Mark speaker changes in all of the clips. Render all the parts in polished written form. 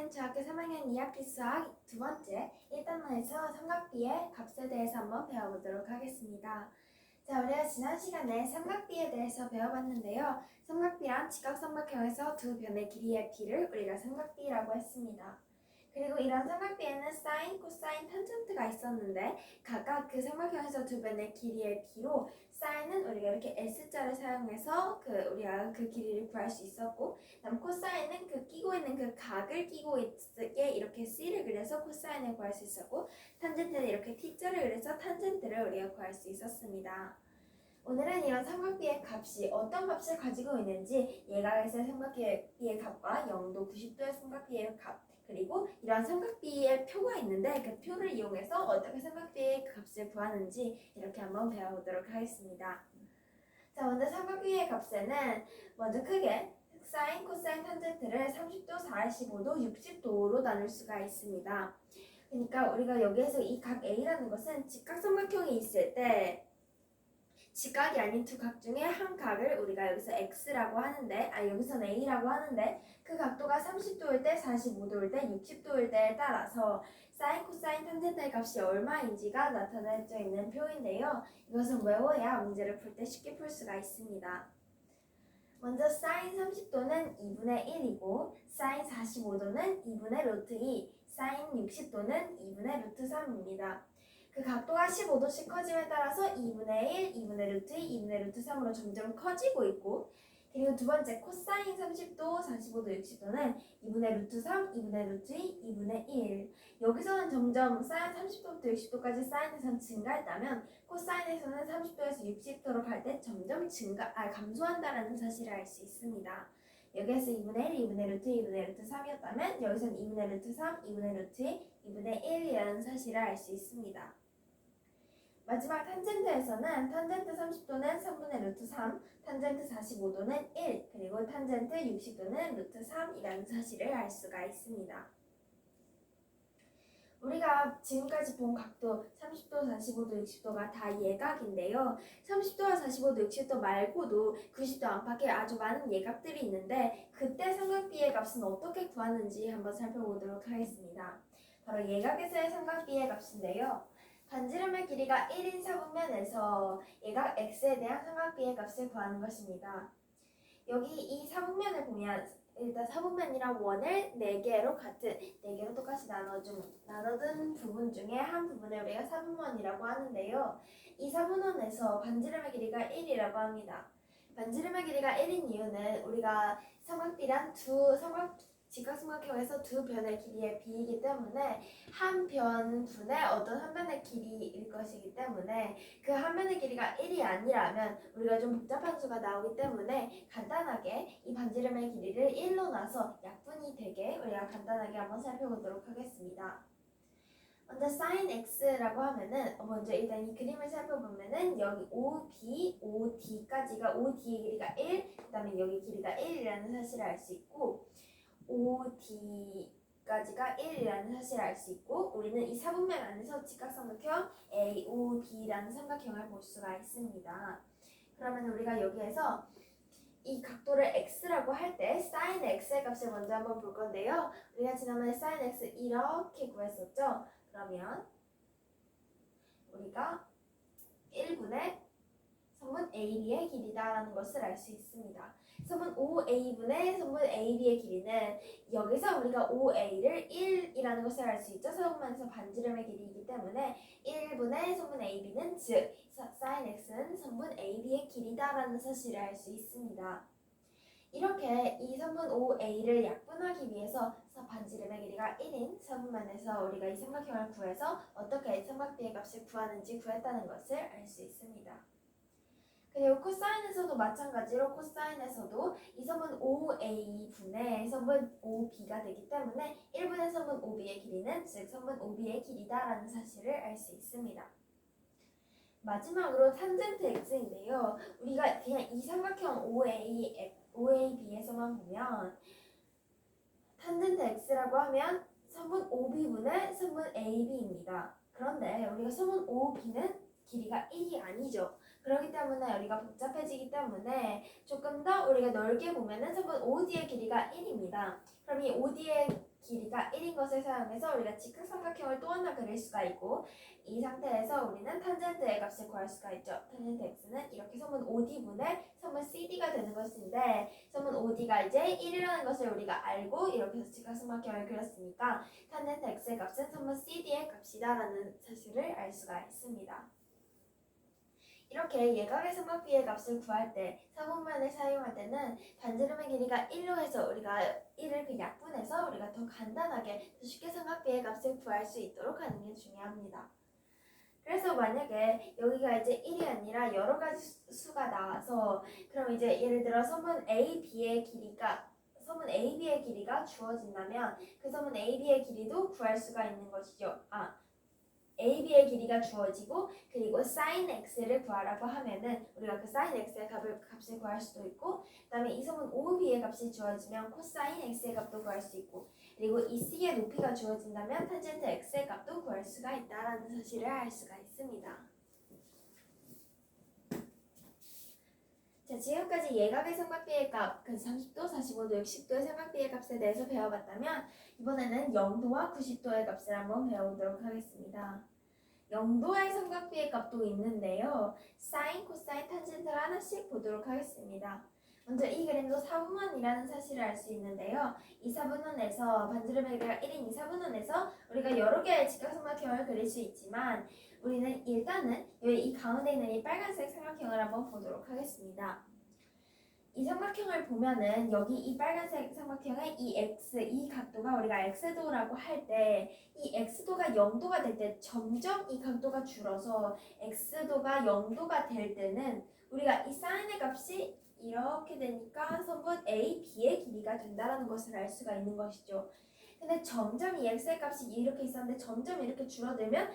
Speaker 1: 오늘은 중학교 3학년 2학기 수학 두 번째 1단원에서 삼각비의 값에 대해서 한번 배워보도록 하겠습니다. 자, 우리가 지난 시간에 삼각비에 대해서 배워봤는데요. 삼각비란 직각삼각형에서 두 변의 길이의 비를 우리가 삼각비라고 했습니다. 그리고 이런 삼각비에는 사인, 코사인, 탄젠트가 있었는데 각각 그 삼각형에서 두 변의 길이의 비로 사인은 우리가 이렇게 S자를 사용해서 우리가 그 길이를 구할 수 있었고, 그다음 코사인은 그 끼고 있는 그 각을 끼고 있게 이렇게 C를 그려서 코사인을 구할 수 있었고, 탄젠트는 이렇게 T자를 그려서 탄젠트를 우리가 구할 수 있었습니다. 오늘은 이런 삼각비의 값이 어떤 값을 가지고 있는지, 예각에서의 삼각비의 값과 0도 90도의 삼각비의 값, 그리고 이런 삼각비의 표가 있는데 그 표를 이용해서 어떻게 삼각비의 값을 구하는지 이렇게 한번 배워보도록 하겠습니다. 자, 먼저 삼각비의 값에는 먼저 크게 사인, 코사인, 탄젠트를 30도, 45도, 60도로 나눌 수가 있습니다. 그러니까 우리가 여기에서 이 각 A라는 것은 직각삼각형이 있을 때 직각이 아닌 두 각 중에 한 각을 우리가 여기서 X라고 하는데, 여기서는 A라고 하는데, 그 각도가 30도일 때, 45도일 때, 60도일 때에 따라서 사인, 코사인, 탄젠트의 값이 얼마인지가 나타낼 수 있는 표인데요. 이것은 외워야 문제를 풀 때 쉽게 풀 수가 있습니다. 먼저 사인 30도는 2분의 1이고, 사인 45도는 2분의 루트 2, 사인 60도는 2분의 루트 3입니다. 그 각도가 15도씩 커짐에 따라서 2분의 1, 2분의 루트 2, 2분의 루트 3으로 점점 커지고 있고, 그리고 두 번째 코사인 30도, 45도, 60도는 2분의 루트 3, 2분의 루트 2, 2분의 1. 여기서는 점점 사인 30도부터 60도까지 사인에서는 증가했다면 코사인에서는 30도에서 60도로 갈 때 점점 감소한다는 사실을 알 수 있습니다. 여기에서 2분의 1, 2분의 루트 2분의 루트 3이었다면 여기서는 2분의 루트 3, 2분의 루트 2, 2분의 1이라는 사실을 알 수 있습니다. 마지막 탄젠트에서는 탄젠트 30도는 3분의 루트 3, 탄젠트 45도는 1, 그리고 탄젠트 60도는 루트 3이라는 사실을 알 수가 있습니다. 우리가 지금까지 본 각도 30도, 45도, 60도가 다 예각인데요. 30도와 45도, 60도 말고도 90도 안팎에 아주 많은 예각들이 있는데 그때 삼각비의 값은 어떻게 구하는지 한번 살펴보도록 하겠습니다. 바로 예각에서의 삼각비의 값인데요. 반지름의 길이가 1인 사분면에서 예각 x에 대한 삼각비의 값을 구하는 것입니다. 여기 이 사분면을 보면 일단 사분면이랑 원을 4개로 같은 4개로 똑같이 나눠둔 부분 중에 한 부분을 우리가 사분면이라고 하는데요. 이 사분면에서 반지름의 길이가 1이라고 합니다. 반지름의 길이가 1인 이유는 우리가 삼각비란 직각삼각형에서 두 변의 길이의 비이기 때문에 한 변분의 어떤 한 변의 길이일 것이기 때문에 그 한 변의 길이가 1이 아니라면 우리가 좀 복잡한 수가 나오기 때문에 간단하게 이 반지름의 길이를 1로 나서 약분이 되게 우리가 간단하게 한번 살펴보도록 하겠습니다. 먼저 sin x라고 하면은 먼저 일단 이 그림을 살펴보면은 여기 OB, OD까지가 OD의 길이가 1, 그 다음에 여기 길이가 1이라는 사실을 알 수 있고 OD까지가 1이라는 사실을 알 수 있고 우리는 이 사분면 안에서 직각삼각형 AOB라는 삼각형을 볼 수가 있습니다. 그러면 우리가 여기에서 이 각도를 x라고 할 때 sin x의 값을 먼저 한번 볼 건데요. 우리가 지난번에 sin x 이렇게 구했었죠. 그러면 우리가 1분의 선분 AB의 길이다라는 것을 알 수 있습니다. 선분 OA분의 선분 AB의 길이는 여기서 우리가 OA를 1이라는 것을 알 수 있죠. 사분면에서 반지름의 길이이기 때문에 1분의 선분 AB는 즉 sin x는 선분 AB의 길이다라는 사실을 알 수 있습니다. 이렇게 이 선분 OA를 약분하기 위해서 반지름의 길이가 1인 사분면에서 우리가 이 삼각형을 구해서 어떻게 삼각비의 값을 구하는지 구했다는 것을 알 수 있습니다. 그리고 코사인에서도 마찬가지로 코사인에서도 이 선분 OA분의 선분 OB가 되기 때문에 1분의 선분 OB의 길이는 즉 선분 OB의 길이다라는 사실을 알 수 있습니다. 마지막으로 탄젠트 x인데요. 우리가 그냥 이 삼각형 OAB에서만 보면 탄젠트 x라고 하면 선분 OB분의 선분 AB입니다. 그런데 우리가 선분 OB는 길이가 1이 아니죠. 그렇기 때문에 우리가 복잡해지기 때문에 조금 더 우리가 넓게 보면은 선분 OD의 길이가 1입니다. 그럼 이 OD의 길이가 1인 것을 사용해서 우리가 직각삼각형을 또 하나 그릴 수가 있고, 이 상태에서 우리는 탄젠트의 값을 구할 수가 있죠. 탄젠트 x는 이렇게 선분 OD분의 선분 CD가 되는 것인데, 선분 OD가 이제 1이라는 것을 우리가 알고 이렇게 해서 직각삼각형을 그렸으니까 탄젠트 x의 값은 선분 CD의 값이다라는 사실을 알 수가 있습니다. 이렇게 예각의 삼각비의 값을 구할 때 사분면을 사용할 때는 반지름의 길이가 1로 해서 우리가 1을 그 약분해서 우리가 더 간단하게 더 쉽게 삼각비의 값을 구할 수 있도록 하는 게 중요합니다. 그래서 만약에 여기가 이제 1이 아니라 여러 가지 수가 나와서 그럼 이제 예를 들어 선분 AB의 길이가 주어진다면 그 선분 AB의 길이도 구할 수가 있는 것이죠. AB의 길이가 주어지고 그리고 sin x를 구하라고 하면은 우리가 그 sin x의 값을 구할 수도 있고, 그 다음에 이 선분 OB의 값이 주어지면 cosine x의 값도 구할 수 있고, 그리고 이 C의 높이가 주어진다면 탄젠트 x의 값도 구할 수가 있다라는 사실을 알 수가 있습니다. 자, 지금까지 예각의 삼각비의 값, 그 30도, 45도, 60도의 삼각비의 값에 대해서 배워봤다면 이번에는 0도와 90도의 값을 한번 배워보도록 하겠습니다. 0도의 삼각비의 값도 있는데요. 사인, 코사인, 탄젠트를 하나씩 보도록 하겠습니다. 먼저 이 그림도 사분원이라는 사실을 알 수 있는데요. 이 사분원에서 반지름의 길이가 1인 이 사분원에서 우리가 여러 개의 직각삼각형을 그릴 수 있지만 우리는 일단은 여기 이 가운데 있는 이 빨간색 삼각형을 한번 보도록 하겠습니다. 이 삼각형을 보면은 여기 이 빨간색 삼각형의 이 x, 이 각도가 우리가 x도라고 할 때 이 x도가 0도가 될 때 점점 이 각도가 줄어서 x도가 0도가 될 때는 우리가 이 사인의 값이 이렇게 되니까 선분 A, B의 길이가 된다라는 것을 알 수가 있는 것이죠. 근데 점점 이 x의 값이 이렇게 있었는데 점점 이렇게 줄어들면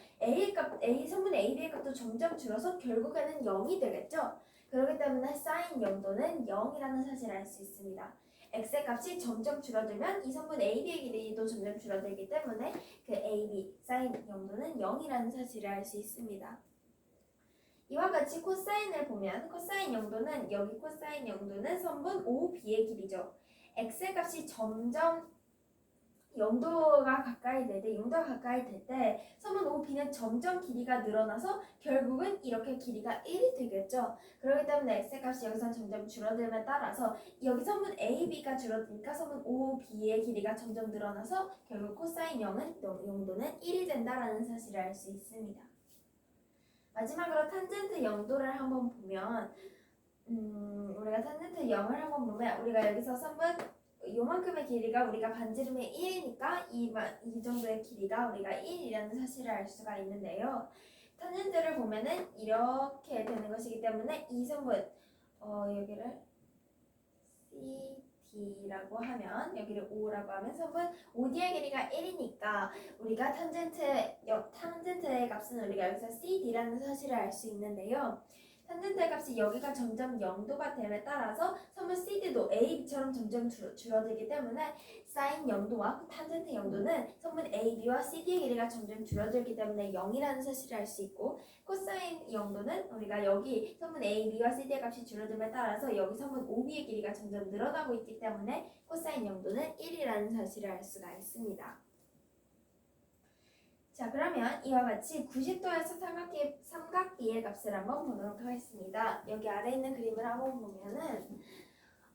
Speaker 1: 선분 AB의 값도 점점 줄어서 결국에는 0이 되겠죠. 그렇기 때문에 사인 0도는 0이라는 사실을 알 수 있습니다. x의 값이 점점 줄어들면 이 선분 AB의 길이도 점점 줄어들기 때문에 그 AB, 사인 0도는 0이라는 사실을 알 수 있습니다. 이와 같이 코사인을 보면 코사인 0도는 여기 코사인 0도는 선분 OB의 길이죠. x의 값이 점점 0도가 가까이 될 때, 0도가 가까이 될 때 선분 OB는 점점 길이가 늘어나서 결국은 이렇게 길이가 1이 되겠죠. 그렇기 때문에 x의 값이 여기서 점점 줄어들면 따라서 여기 선분 AB가 줄어드니까 선분 OB의 길이가 점점 늘어나서 결국 코사인 0도는 1이 된다라는 사실을 알 수 있습니다. 마지막으로 탄젠트 0도를 한번 보면 우리가 탄젠트 0을 한번 보면 우리가 여기서 선분 요만큼의 길이가 우리가 반지름의 1이니까 이 정도의 길이가 우리가 1이라는 사실을 알 수가 있는데요. 탄젠트를 보면은 이렇게 되는 것이기 때문에 이 선분 여기를 CD라고 하면 여기를 O라고 하면 선분 OD의 길이가 1이니까 우리가 탄젠트의 값은 우리가 여기서 CD라는 사실을 알 수 있는데요. 탄젠트의 값이 여기가 점점 0도가 됨에 따라서 선분 CD도 AB처럼 점점 줄어들기 때문에 사인 0도와 탄젠트 0도는 선분 AB와 CD의 길이가 점점 줄어들기 때문에 0이라는 사실을 알 수 있고, 코사인 0도는 우리가 여기 선분 AB와 CD의 값이 줄어듦에 따라서 여기 선분 OB의 길이가 점점 늘어나고 있기 때문에 코사인 0도는 1이라는 사실을 알 수가 있습니다. 자, 그러면 이와 같이 90도에서 삼각비의 값을 한번 보도록 하겠습니다. 여기 아래 있는 그림을 한번 보면은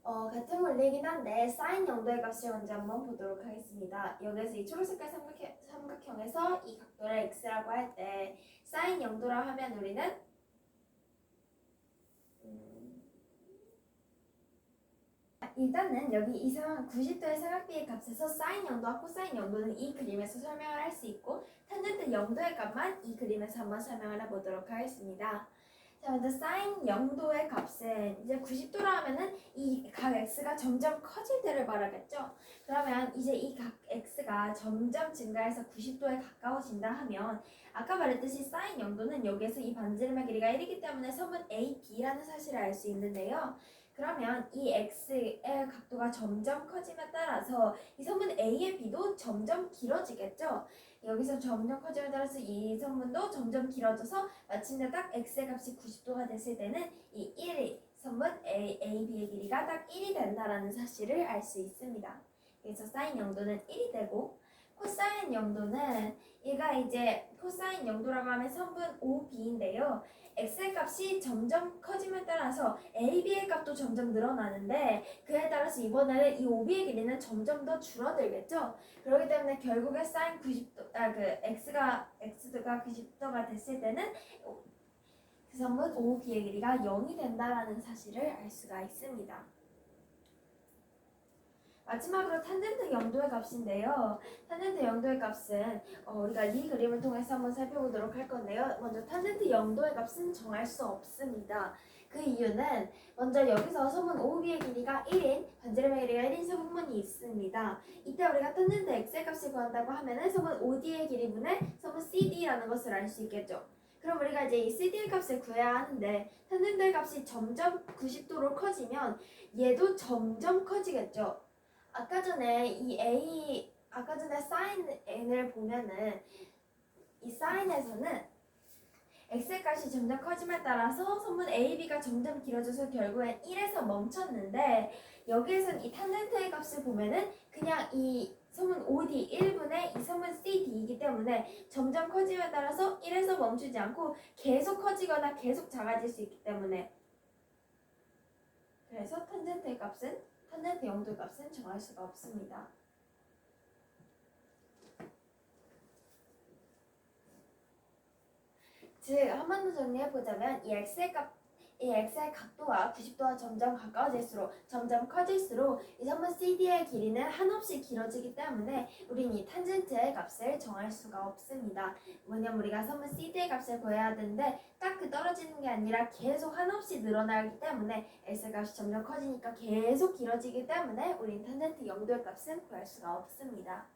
Speaker 1: 같은 원리이긴 한데 사인 0도의 값을 먼저 한번 보도록 하겠습니다. 여기서 이 초록색깔 삼각형에서 이 각도를 x라고 할 때 사인 0도라 하면 우리는 일단은 여기 이 90도의 삼각비의 값에서 사인 0도와 코사인 0도는 이 그림에서 설명을 할 수 있고 탄젠트 0도의 값만 이 그림에서 한번 설명을 해보도록 하겠습니다. 자, 먼저 사인 0도의 값은 이제 90도라 하면은 이 각 x가 점점 커질 때를 말하겠죠. 그러면 이제 이 각 x가 점점 증가해서 90도에 가까워진다 하면 아까 말했듯이 사인 0도는 여기에서 이 반지름의 길이가 1이기 때문에 선분 AB라는 사실을 알 수 있는데요. 그러면 이 x의 각도가 점점 커짐에 따라서 이 선분 A의 B도 점점 길어지겠죠. 여기서 점점 커짐에 따라서 이 선분도 점점 길어져서 마침내 딱 x의 값이 90도가 됐을 때는 이 선분 AB의 길이가 딱 1이 된다라는 사실을 알 수 있습니다. 그래서 사인 0도는 1이 되고, 코사인 0도는 얘가 이제 코사인 0도라고 하면 성분 OB인데요. x의 값이 점점 커짐에 따라서 AB의 값도 점점 늘어나는데 그에 따라서 이번에는 이 OB의 길이는 점점 더 줄어들겠죠. 그렇기 때문에 결국에 사인 90도, x가 90도가 됐을 때는 그 성분 OB의 길이가 0이 된다라는 사실을 알 수가 있습니다. 마지막으로 탄젠트 0도의 값인데요. 탄젠트 0도의 값은 우리가 이 그림을 통해서 한번 살펴보도록 할 건데요. 먼저 탄젠트 0도의 값은 정할 수 없습니다. 그 이유는 먼저 여기서 소문 OB의 길이가 1인, 반지름의 길이가 1인 소문이 있습니다. 이때 우리가 탄젠트 x의 값을 구한다고 하면은 소문 OD의 길이분의 소문 CD라는 것을 알 수 있겠죠. 그럼 우리가 이제 이 CD의 값을 구해야 하는데 탄젠트의 값이 점점 90도로 커지면 얘도 점점 커지겠죠. 아까 전에 사인 n을 보면은 이 사인에서는 x의 값이 점점 커짐에 따라서 소문 AB가 점점 길어져서 결국엔 1에서 멈췄는데 여기에선 이 탄젠트의 값을 보면은 그냥 이 소문 OD 1분의 이 소문 CD이기 때문에 점점 커짐에 따라서 1에서 멈추지 않고 계속 커지거나 계속 작아질 수 있기 때문에 그래서 탄젠트 0도 값은 정할 수가 없습니다. 즉, 한 번 더 정리해보자면 이 x의 각도가 90도와 점점 가까워질수록 점점 커질수록 이 선분 CD의 길이는 한없이 길어지기 때문에 우리는 이 탄젠트의 값을 정할 수가 없습니다. 뭐냐면 우리가 선분 CD의 값을 구해야 되는데 딱 그 떨어지는 게 아니라 계속 한없이 늘어나기 때문에 x의 값이 점점 커지니까 계속 길어지기 때문에 우리는 탄젠트 0도의 값은 구할 수가 없습니다.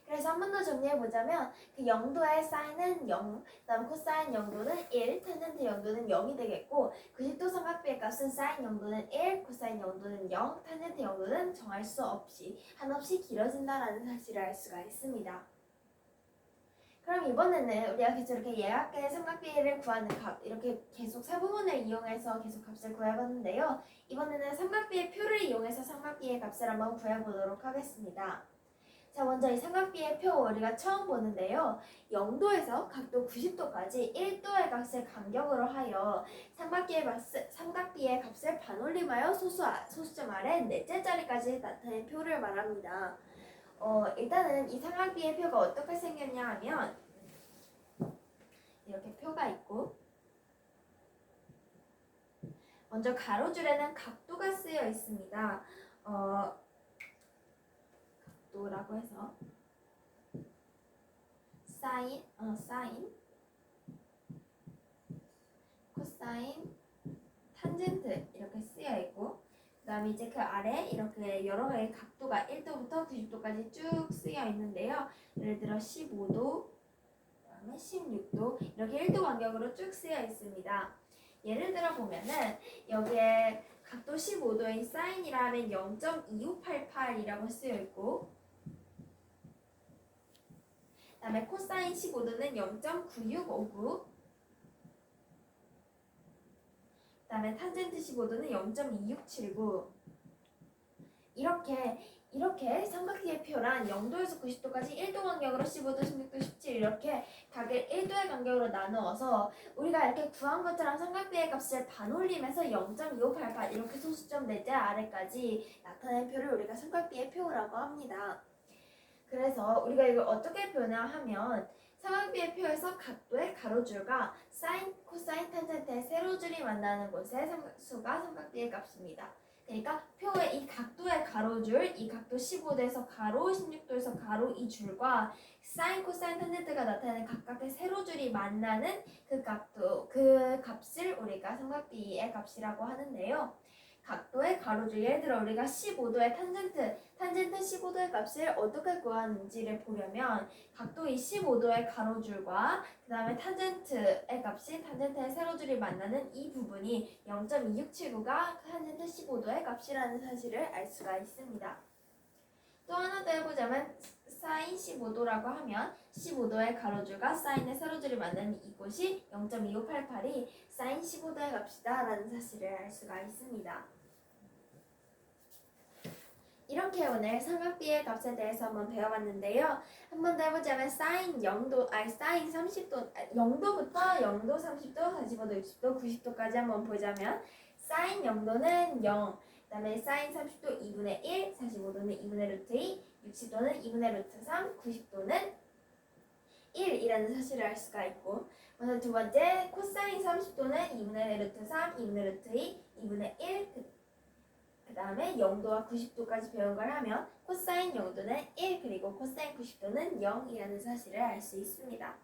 Speaker 1: 그래서 한 번 더 정리해보자면 그 0도의 사인은 0, 그다음 코사인 0도는 1, 탄젠트 0도는 0이 되겠고 90도 삼각비의 값은 사인 0도는 1, 코사인 0도는 0, 탄젠트 0도는 정할 수 없이 한없이 길어진다라는 사실을 알 수가 있습니다. 그럼 이번에는 우리가 계속 이렇게 예각의 삼각비를 구하는 값 이렇게 계속 세부분을 이용해서 계속 값을 구해봤는데요. 이번에는 삼각비의 표를 이용해서 삼각비의 값을 한번 구해보도록 하겠습니다. 자, 먼저 이 삼각비의 표 우리가 처음 보는데요. 0도에서 각도 90도까지 1도의 값을 간격으로 하여 삼각비의 값을 반올림하여 소수점 아래 넷째 자리까지 나타낸 표를 말합니다. 일단은 이 삼각비의 표가 어떻게 생겼냐 하면 이렇게 표가 있고 먼저 가로줄에는 각도가 쓰여 있습니다. 각도라고 해서 사인, 코사인, 탄젠트 이렇게 쓰여 있고 그 다음에 이제 그 아래 이렇게 여러 개의 각도가 1도부터 90도까지 쭉 쓰여 있는데요. 예를 들어 15도, 그 다음에 16도 이렇게 1도 간격으로 쭉 쓰여 있습니다. 예를 들어 보면은 여기에 각도 15도의 사인이라는 0.2588이라고 쓰여 있고 그 다음에 코사인 15도는 0.9659 그 다음에 탄젠트 15도는 0.2679 이렇게 삼각형의 표란 0도에서 90도까지 1도 간격으로 15도, 16도, 17 이렇게 각을 1도의 간격으로 나누어서 우리가 이렇게 구한 것처럼 삼각비의 값을 반올림해서 0.2588 이렇게 소수점 넷째 아래까지 나타낸 표를 우리가 삼각비의 표라고 합니다. 그래서 우리가 이걸 어떻게 표현하면 삼각비의 표에서 각도의 가로줄과 사인, 코사인, 탄젠트의 세로줄이 만나는 곳의 수가 삼각비의 값입니다. 그러니까 표의 이 각도의 가로줄, 이 각도 15도에서 가로, 16도에서 가로 이 줄과 사인, 코사인, 탄젠트가 나타내는 각각의 세로줄이 만나는 그 값을 우리가 삼각비의 값이라고 하는데요. 각도의 가로줄, 예를 들어 우리가 15도의 탄젠트 15도의 값을 어떻게 구하는지를 보려면 각도 이 15도의 가로줄과 그 다음에 탄젠트의 값이 탄젠트의 세로줄이 만나는 이 부분이 0.2679가 탄젠트 15도의 값이라는 사실을 알 수가 있습니다. 또 하나 더 해보자면 사인 15도라고 하면 15도의 가로줄과 사인의 세로줄이 만나는 이곳이 0.2588이 사인 15도의 값이다 라는 사실을 알 수가 있습니다. 이렇게 오늘 삼각비의 값에 대해서 한번 배워봤는데요. 한번 더 해보자면 사인 0도, 사인 30도, 0도부터 0도, 30도, 45도, 60도, 90도까지 한번 보자면 사인 0도는 0, 그 다음에 사인 30도 2분의 1, 45도는 2분의 루트 2, 60도는 2분의 루트 3, 90도는 1이라는 사실을 알 수가 있고, 먼저 두 번째 코사인 30도는 2분의 루트 3, 2분의 루트 2, 2분의 1, 그 다음에 0도와 90도까지 배운 걸 하면 코사인 0도는 1 그리고 코사인 90도는 0이라는 사실을 알 수 있습니다.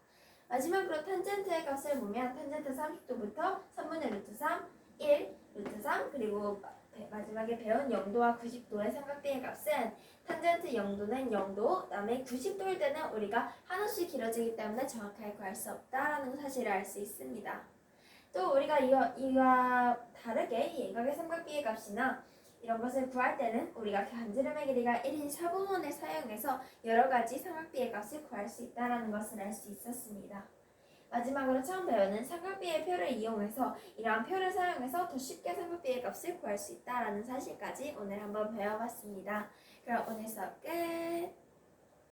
Speaker 1: 마지막으로 탄젠트의 값을 보면 탄젠트 30도부터 3분의 루트 3, 1, 루트 3 그리고 마지막에 배운 0도와 90도의 삼각비의 값은 탄젠트 0도는 0도, 그 다음에 90도일 때는 우리가 한없이 길어지기 때문에 정확하게 구할 수 없다라는 사실을 알 수 있습니다. 또 우리가 이와 다르게 예각의 삼각비의 값이나 이런 것을 구할 때는 우리가 반지름의 길이가 1인 샤브몬을 사용해서 여러 가지 삼각비의 값을 구할 수 있다는 것을 알 수 있었습니다. 마지막으로 처음 배우는 삼각비의 표를 이용해서 이러한 표를 사용해서 더 쉽게 삼각비의 값을 구할 수 있다는 사실까지 오늘 한번 배워봤습니다. 그럼 오늘 수업 끝!